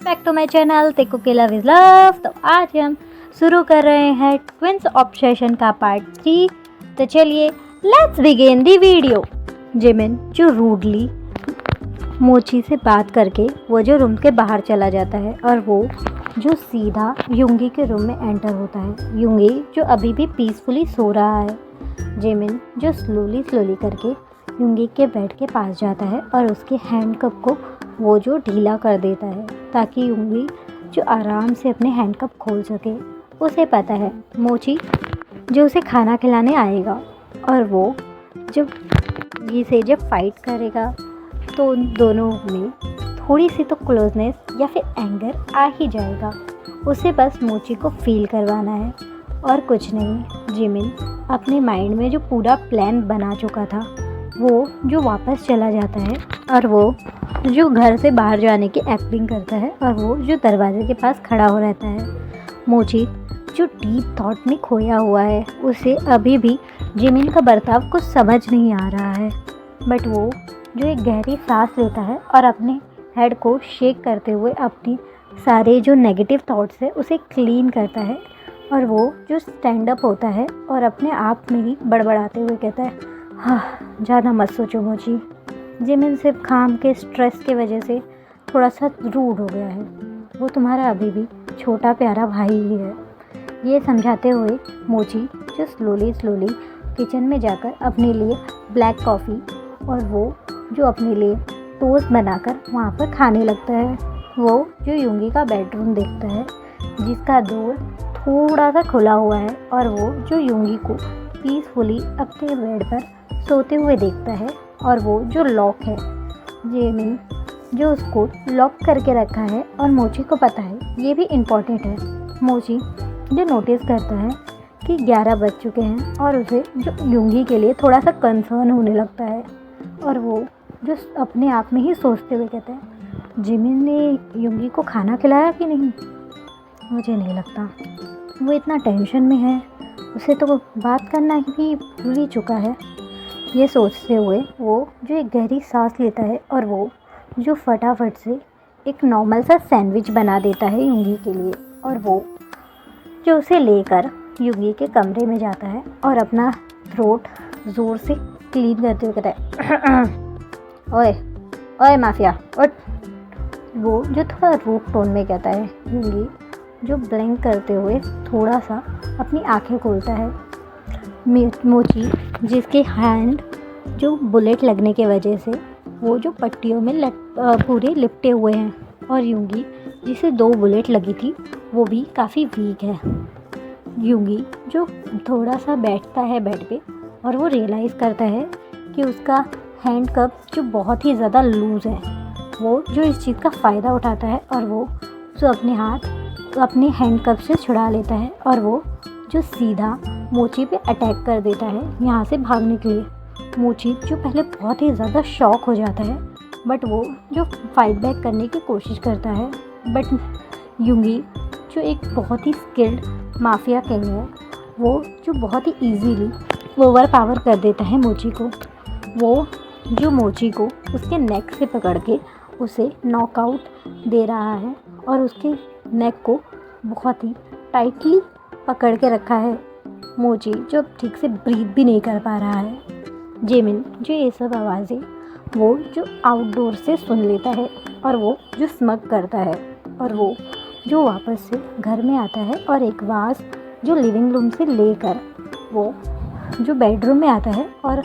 Back to my channel तेको के love is love. तो आज हम शुरू कर रहे हैं ट्विंस ऑब्सेशन का पार्ट 3। तो चलिए let's begin the video. Jimin जो रूडली मोची से बात करके वो जो रूम के बाहर चला जाता है और वो जो सीधा युंगी के रूम में एंटर होता है। युंगी जो अभी भी पीसफुली सो रहा है। जिमिन जो स्लोली करके युंगी के बेड के पास जाता है और उसके हैंड कप को वो जो ढीला कर देता है ताकि युंगी जो आराम से अपने हैंड कप खोल सके। उसे पता है मोची जो उसे खाना खिलाने आएगा और वो जब युंगी से जब फाइट करेगा तो उन दोनों में थोड़ी सी तो क्लोजनेस या फिर एंगर आ ही जाएगा। उसे बस मोची को फील करवाना है और कुछ नहीं। जिमिन अपने माइंड में जो पूरा प्लान बना चुका था वो जो वापस चला जाता है और वो जो घर से बाहर जाने की एक्टिंग करता है और वो जो दरवाजे के पास खड़ा हो रहता है। मोची जो डीप थॉट में खोया हुआ है उसे अभी भी जिमिन का बर्ताव कुछ समझ नहीं आ रहा है, बट वो जो एक गहरी सांस लेता है और अपने हेड को शेक करते हुए अपनी सारे जो नेगेटिव थॉट्स है उसे क्लीन करता है और वो जो स्टैंड अप होता है और अपने आप में ही बड़बड़ाते हुए कहता है, हाँ ज़्यादा मत सोचो मोची। जिमिन सिर्फ काम के स्ट्रेस की वजह से थोड़ा सा रूड हो गया है। वो तुम्हारा अभी भी छोटा प्यारा भाई ही है। ये समझाते हुए मोची जो स्लोली किचन में जाकर अपने लिए ब्लैक कॉफ़ी और वो जो अपने लिए टोस्ट बनाकर वहाँ पर खाने लगता है। वो जो युंगी का बेडरूम देखता है जिसका डोर थोड़ा सा खुला हुआ है और वो जो युंगी को पीसफुली अपने बेड पर सोते हुए देखता है और वो जो लॉक है जिमिन जो उसको लॉक करके रखा है और मोची को पता है ये भी इम्पॉर्टेंट है। मोची जो नोटिस करता है कि 11 बज चुके हैं और उसे जो युंगी के लिए थोड़ा सा कंसर्न होने लगता है और वो जो अपने आप में ही सोचते हुए कहता है, जिमिन ने युंगी को खाना खिलाया कि नहीं। मुझे नहीं लगता, वो इतना टेंशन में है, उसे तो बात करना ही भूल ही चुका है। ये सोचते हुए वो जो एक गहरी सांस लेता है और वो जो फटाफट से एक नॉर्मल सा सैंडविच बना देता है युंगी के लिए और वो जो उसे लेकर युंगी के कमरे में जाता है और अपना थ्रोट ज़ोर से क्लीन करते हुए कहता है, ओए ओए माफिया उठ। वो जो थोड़ा रूड टोन में कहता है। युंगी जो ब्लिंक करते हुए थोड़ा सा अपनी आंखें खोलता है। मोची जिसके हैंड जो बुलेट लगने के वजह से वो जो पट्टियों में पूरे लिपटे हुए हैं और युंगी जिसे 2 बुलेट लगी थी वो भी काफ़ी वीक है। युंगी जो थोड़ा सा बैठता है बेड पे और वो रियलाइज़ करता है कि उसका हैंड कप जो बहुत ही ज़्यादा लूज़ है। वो जो इस चीज़ का फ़ायदा उठाता है और वो जो अपने हाथ अपने हैंड कप से छुड़ा लेता है और वो जो सीधा मोची पे अटैक कर देता है यहाँ से भागने के लिए। मोची जो पहले बहुत ही ज़्यादा शॉक हो जाता है बट वो जो फाइट बैक करने की कोशिश करता है, बट युंगी जो एक बहुत ही स्किल्ड माफिया किंग है वो जो बहुत ही इजीली ओवर पावर कर देता है मोची को। वो जो मोची को उसके नेक से पकड़ के उसे नॉकआउट दे रहा है और उसके नेक को बहुत ही टाइटली पकड़ के रखा है। मोची जो ठीक से ब्रीथ भी नहीं कर पा रहा है। जिमिन जो ये सब आवाज़ें वो जो आउटडोर से सुन लेता है और वो जो स्मग करता है और वो जो वापस से घर में आता है और एक वास जो लिविंग रूम से लेकर वो जो बेडरूम में आता है और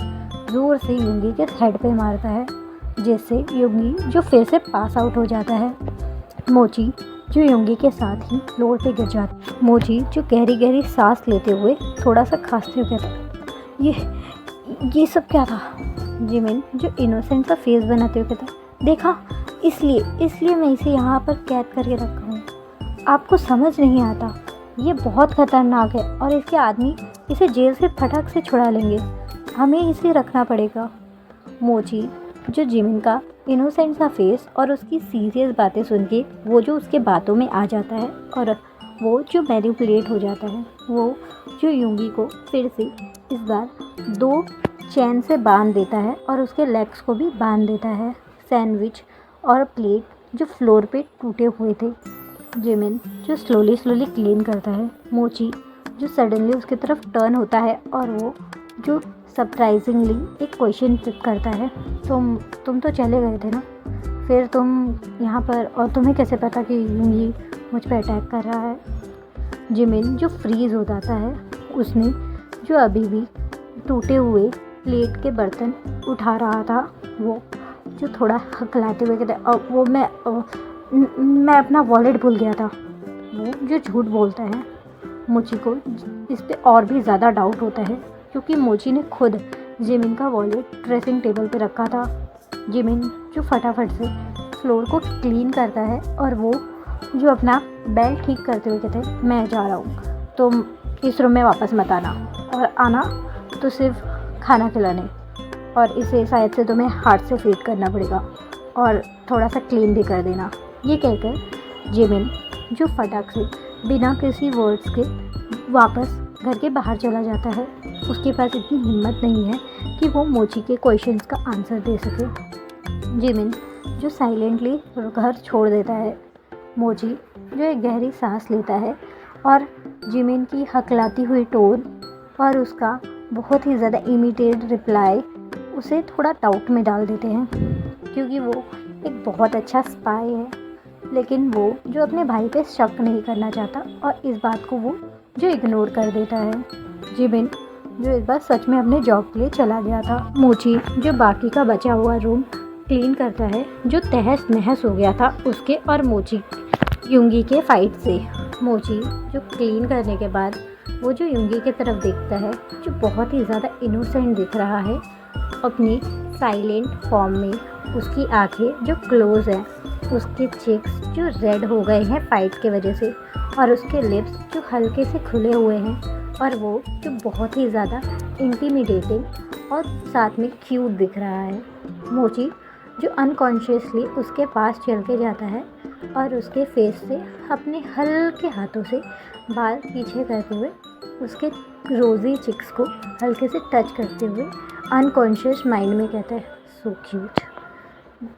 ज़ोर से युंगी के हेड पे मारता है जिससे युंगी जो फिर से पास आउट हो जाता है। मोची जो युंगी के साथ ही फ्लोर पे गिर जाता है। मोची जो गहरी सांस लेते हुए थोड़ा सा खांसते हुए कहता है, ये सब क्या था। जिमिन जो इनोसेंट सा फेस बनाते हुए कहता है, देखा इसलिए मैं इसे यहाँ पर कैद करके रखा हूँ। आपको समझ नहीं आता, ये बहुत ख़तरनाक है और इसके आदमी इसे जेल से फटक से छुड़ा लेंगे, हमें इसे रखना पड़ेगा। मोची जो जिमिन का इनोसेंट सा फेस और उसकी सीरियस बातें सुन के वो जो उसके बातों में आ जाता है और वो जो मैनिपुलेट हो जाता है। वो जो युंगी को फिर से इस बार 2 चैन से बांध देता है और उसके लेग्स को भी बांध देता है। सैंडविच और प्लेट जो फ्लोर पे टूटे हुए थे। जिमिन जो स्लोली स्लोली क्लीन करता है। मोची जो सडनली उसकी तरफ टर्न होता है और वो जो सरप्राइजिंगली एक क्वेश्चन करता है, तुम तो चले गए थे ना, फिर तुम यहाँ पर, और तुम्हें कैसे पता कि यूंगी मुझ पर अटैक कर रहा है। जिमिन जो फ्रीज हो जाता है। उसने जो अभी भी टूटे हुए प्लेट के बर्तन उठा रहा था, वो जो थोड़ा हकलाते हुए कहता है, वो मैं अपना वॉलेट भूल गया था। वो जो झूठ बोलता है। मोची को इस पे और भी ज़्यादा डाउट होता है क्योंकि मोची ने खुद जिमिन का वॉलेट ड्रेसिंग टेबल पे रखा था। जिमिन जो फटाफट से फ्लोर को क्लीन करता है और वो जो अपना बेल्ट ठीक करते हुए कहते हैं, मैं जा रहा हूँ, तुम इस रूम में वापस मत आना, और आना तो सिर्फ खाना खिलाने, और इसे शायद से तुम्हें हाथ से फीड करना पड़ेगा और थोड़ा सा क्लीन भी कर देना। ये कहकर जिमिन जो फटाक से बिना किसी वर्ड्स के वापस घर के बाहर चला जाता है। उसके पास इतनी हिम्मत नहीं है कि वो मोची के क्वेश्चंस का आंसर दे सके। जिमिन जो साइलेंटली घर छोड़ देता है। मोची जो एक गहरी सांस लेता है और जिमिन की हकलाती हुई टोन और उसका बहुत ही ज़्यादा इमिटेड रिप्लाई उसे थोड़ा डाउट में डाल देते हैं, क्योंकि वो एक बहुत अच्छा स्पाई है, लेकिन वो जो अपने भाई पे शक नहीं करना चाहता और इस बात को वो जो इग्नोर कर देता है। जिमिन जो इस बार सच में अपने जॉब के लिए चला गया था। मोची जो बाकी का बचा हुआ रूम क्लीन करता है, जो तहस नहस हो गया था उसके और मोची यूंगी के फाइट से। मोची जो क्लीन करने के बाद वो जो यूंगी की तरफ देखता है, जो बहुत ही ज़्यादा इनोसेंट दिख रहा है अपनी साइलेंट फॉर्म में। उसकी आंखें जो क्लोज हैं, उसके चेक्स जो रेड हो गए हैं फाइट के वजह से, और उसके लिप्स जो हल्के से खुले हुए हैं, और वो जो बहुत ही ज़्यादा इंटिमिडेटिंग और साथ में क्यूट दिख रहा है। मोची जो अनकॉन्शियसली उसके पास चल के जाता है और उसके फेस से अपने हल्के हाथों से बाल पीछे करते हुए उसके रोज़ी चिक्स को हल्के से टच करते हुए अनकॉन्शियस माइंड में कहता है, सो क्यूट।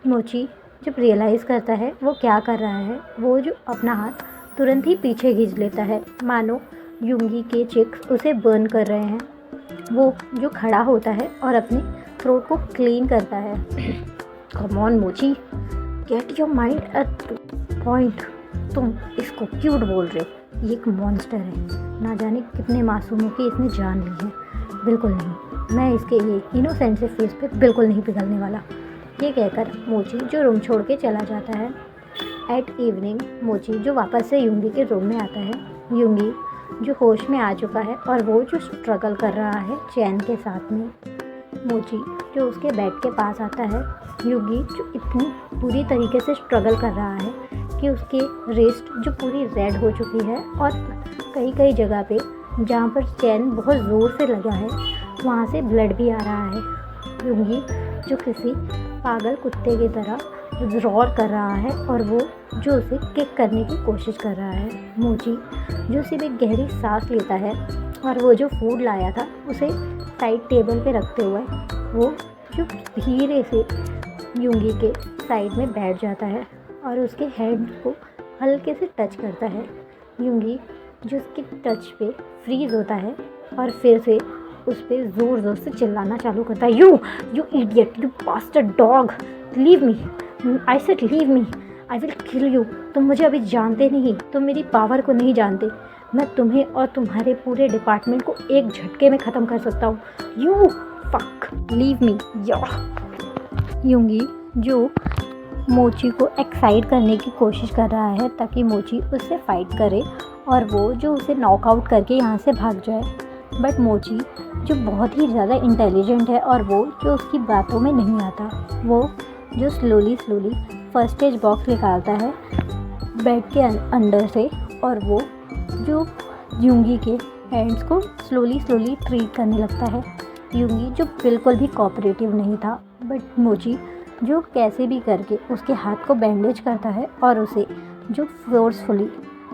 मोची जब रियलाइज़ करता है वो क्या कर रहा है, वो जो अपना हाथ तुरंत ही पीछे खींच लेता है, मानो यूंगी के चिक्स उसे बर्न कर रहे हैं। वो जो खड़ा होता है और अपने थ्रोट को क्लीन करता है। कम ऑन मोची, get your mind at point. तुम इसको क्यूट बोल रहे हो, ये एक मॉन्स्टर है, ना जाने कितने मासूमों की इसने जान ली है। बिल्कुल नहीं, मैं इसके ये इनोसेंट से फेस पे बिल्कुल नहीं पिघलने वाला। ये कहकर मोची जो रूम छोड़ के चला जाता है। एट इवनिंग मोची जो वापस से यूंगी के रूम में आता है। यूंगी जो होश में आ चुका है और वो जो स्ट्रगल कर रहा है चैन के साथ में। मोची जो उसके बेड के पास आता है। यूंगी जो इतनी बुरी तरीके से स्ट्रगल कर रहा है कि उसके रिस्ट जो पूरी रेड हो चुकी है और कई कई जगह पे जहाँ पर चैन बहुत ज़ोर से लगा है वहाँ से ब्लड भी आ रहा है। यूंगी जो किसी पागल कुत्ते की तरह रोर कर रहा है और वो जो उसे किक करने की कोशिश कर रहा है। मोची जो सिर्फ एक गहरी सांस लेता है और वो जो फूड लाया था उसे साइड टेबल पे रखते हुए वो जो धीरे से यूंगी के साइड में बैठ जाता है और उसके हेड को हल्के से टच करता है। यूंगी जो उसके टच पे फ्रीज होता है और फिर से उस पर ज़ोर ज़ोर से चिल्लाना चालू करता है, you idiot, you bastard dog, leave me, I said leave me, I will kill you. तुम मुझे अभी जानते नहीं, तुम मेरी पावर को नहीं जानते। मैं तुम्हें और तुम्हारे पूरे डिपार्टमेंट को एक झटके में ख़त्म कर सकता हूँ। You fuck, leave me. Yoongi जो मोची को एक्साइट करने की कोशिश कर रहा है ताकि मोची उससे फाइट करे और वो जो उसे नॉकआउट करके यहाँ से भाग जाए। बट मोची जो बहुत ही ज़्यादा इंटेलिजेंट है और वो जो उसकी बातों में नहीं आता, वो जो स्लोली फर्स्ट एड बॉक्स निकालता है बेड के अंदर से और वो जो यूंगी के हैंड्स को स्लोली ट्रीट करने लगता है। यूंगी जो बिल्कुल भी कोऑपरेटिव नहीं था, बट मोची जो कैसे भी करके उसके हाथ को बैंडेज करता है और उसे जो फोर्सफुली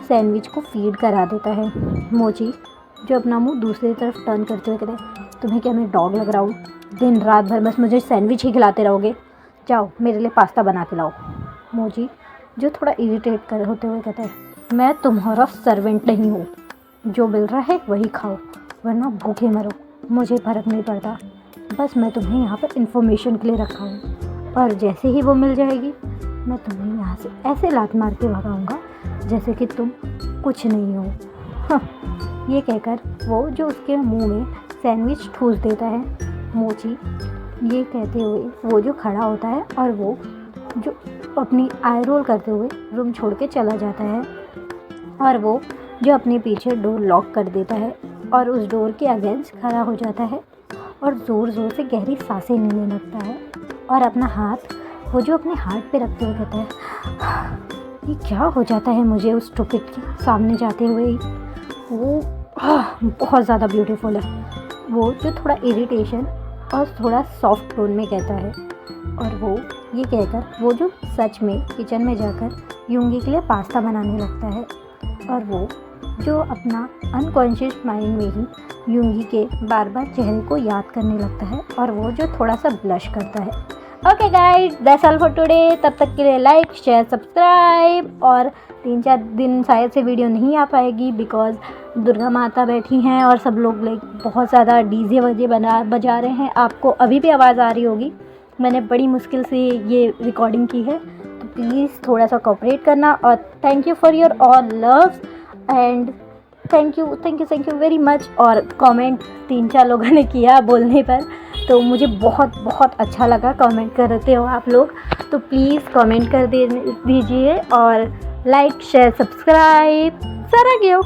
सैंडविच को फीड करा देता है। मोची जो अपना मुंह दूसरी तरफ टर्न करते हुए कहते हैं, तुम्हें क्या मैं डॉग लग रहा हूँ? दिन रात भर बस मुझे सैंडविच ही खिलाते रहोगे, जाओ मेरे लिए पास्ता बना के लाओ। मोची जो थोड़ा इरिटेट कर होते हुए कहता है, मैं तुम्हारा सर्वेंट नहीं हूँ, जो मिल रहा है वही खाओ वरना भूखे मरो, मुझे फ़र्क नहीं पड़ता, बस मैं तुम्हें यहाँ पर इन्फॉर्मेशन के लिए रखा हूँ और जैसे ही वो मिल जाएगी मैं तुम्हें यहाँ से ऐसे लात मार के भगाऊँगा जैसे कि तुम कुछ नहीं हो। हाँ, ये कहकर वो जो उसके मुंह में सैंडविच ठूस देता है मोची, ये कहते हुए वो जो खड़ा होता है और वो जो अपनी आई रोल करते हुए रूम छोड़ के चला जाता है और वो जो अपने पीछे डोर लॉक कर देता है और उस डोर के अगेंस्ट खड़ा हो जाता है और ज़ोर ज़ोर से गहरी सांसें लेने लगता है और अपना हाथ वो जो अपने हार्ट पे रखते हुए कहता है, ये क्या हो जाता है मुझे उस टुकट के सामने जाते हुए ही। वो बहुत ज़्यादा ब्यूटीफुल है। वो जो थोड़ा इरिटेशन और थोड़ा सॉफ्ट टोन में कहता है और वो ये कहकर वो जो सच में किचन में जाकर यूंगी के लिए पास्ता बनाने लगता है और वो जो अपना अनकॉन्शियस माइंड में ही यूंगी के बार बार चेहरे को याद करने लगता है और वो जो थोड़ा सा ब्लश करता है। Okay guys, that's all for today. तब तक के लिए लाइक शेयर सब्सक्राइब। और 3-4 दिन शायद से वीडियो नहीं आ पाएगी बिकॉज़ दुर्गा माता बैठी हैं और सब लोग लाइक बहुत ज़्यादा डीजे वजे बजा रहे हैं। आपको अभी भी आवाज़ आ रही होगी, मैंने बड़ी मुश्किल से ये रिकॉर्डिंग की है, तो प्लीज़ थोड़ा सा कोऑपरेट करना। और thank you for your all loves and thank you very much. और कमेंट 3-4 लोगों ने किया बोलने पर, तो मुझे बहुत बहुत अच्छा लगा। कमेंट करते हो आप लोग, तो प्लीज़ कमेंट कर दीजिए और लाइक शेयर सब्सक्राइब सारा गियो।